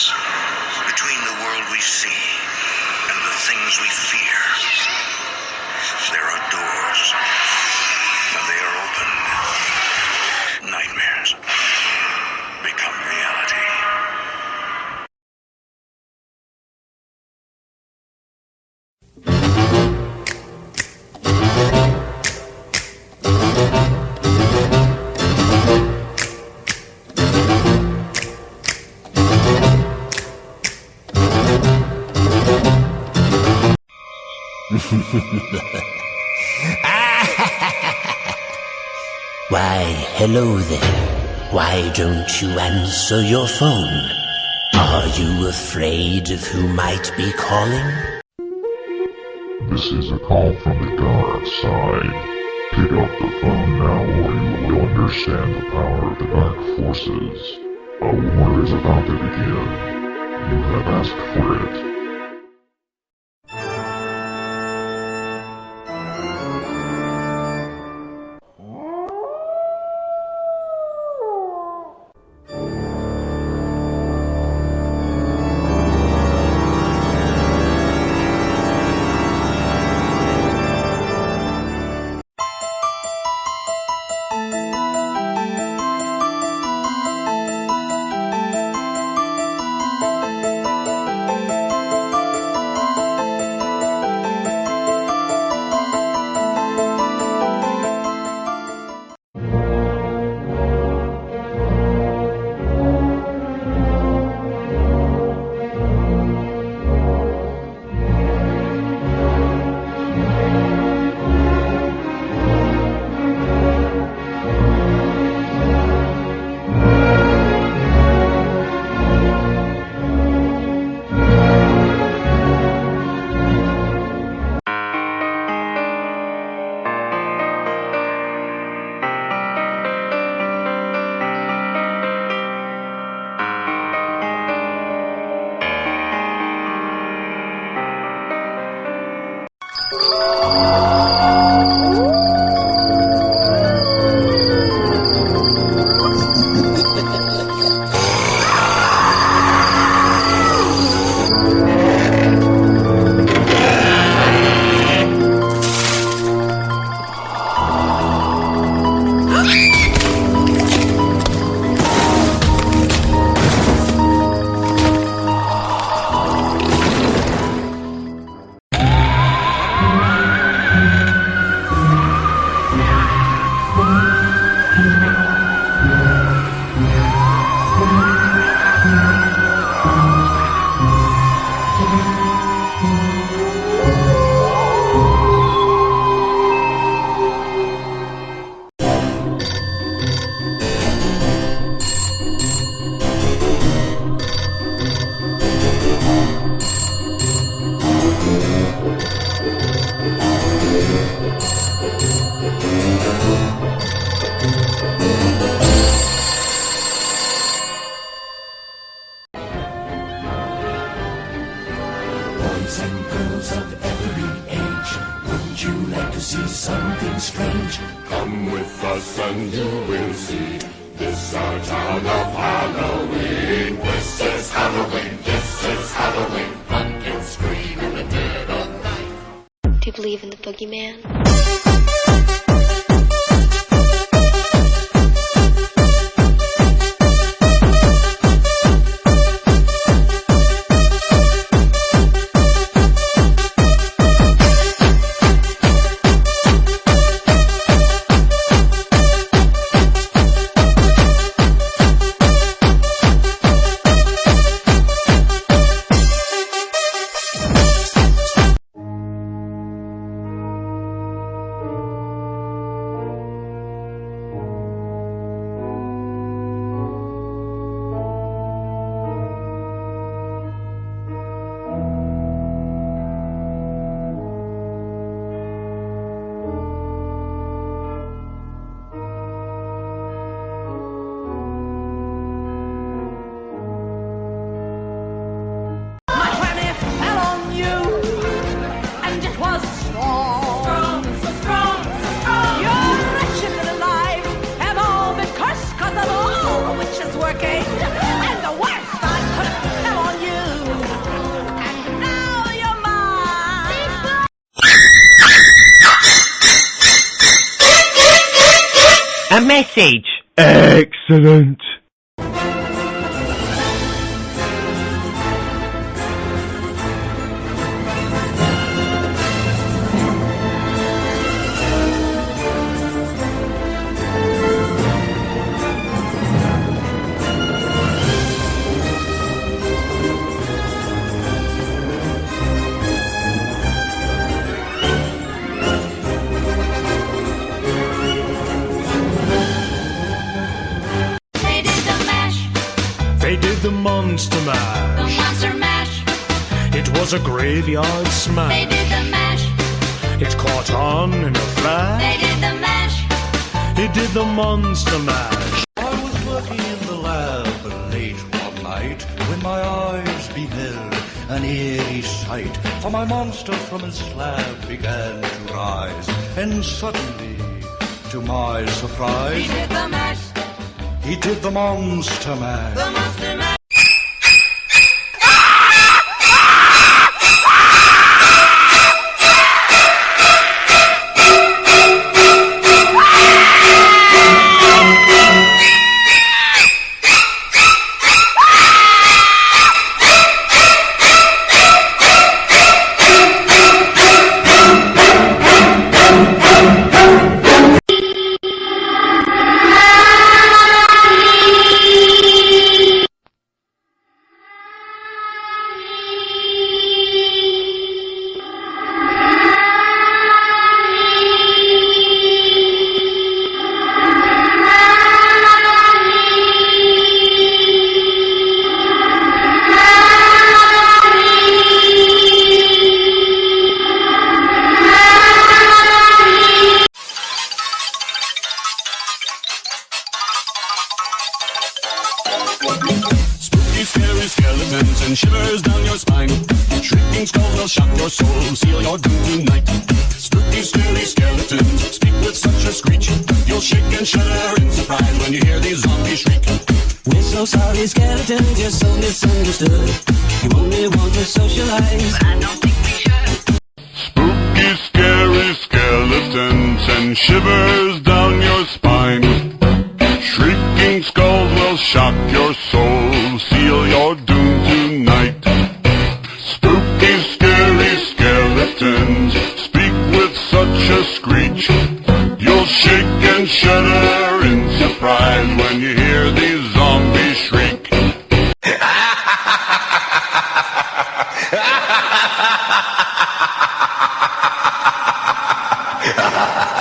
us. Between the world we see and the things we fear, there are doors, and they are opened. Nightmares become reality. Why, hello there. Why don't you answer your phone? Are you afraid of who might be calling? This is a call from the dark side. Pick up the phone now or you will understand the power of the dark forces. A war is about to begin. You have asked for it. Boys and girls of every age, wouldn't you like to see something strange? Come with us and you will see. This our town of Halloween. This is Halloween. This is Halloween. Pumpkins scream in the dead of night. Do you believe in the boogeyman? message. Excellent. They did the Monster Mash. The Monster Mash. It was a graveyard smash. They did the mash. It caught on in a flash. They did the mash. It did the Monster Mash. I was working in the lab late one night when my eyes beheld an eerie sight. For my monster from his slab began to rise, and suddenly, to my surprise, He did the mash. he did the Monster Mash. The Monster Mash. Spooky, scary skeletons and shivers down your spine. Shrieking skulls will shock your soul, seal your doom tonight. Spooky, scary skeletons speak with such a screech. You'll shake and shudder in surprise when you hear these zombies shriek. We're so sorry, skeletons, you're so misunderstood. You only want to socialize, but I don't think we should. Spooky, scary skeletons and shivers down your spine. Shrieking skulls will shock your soul, seal your doom tonight. Spooky, scary skeletons speak with such a screech. You'll shake and shudder in surprise when you hear these zombies shriek. Ha ha ha ha!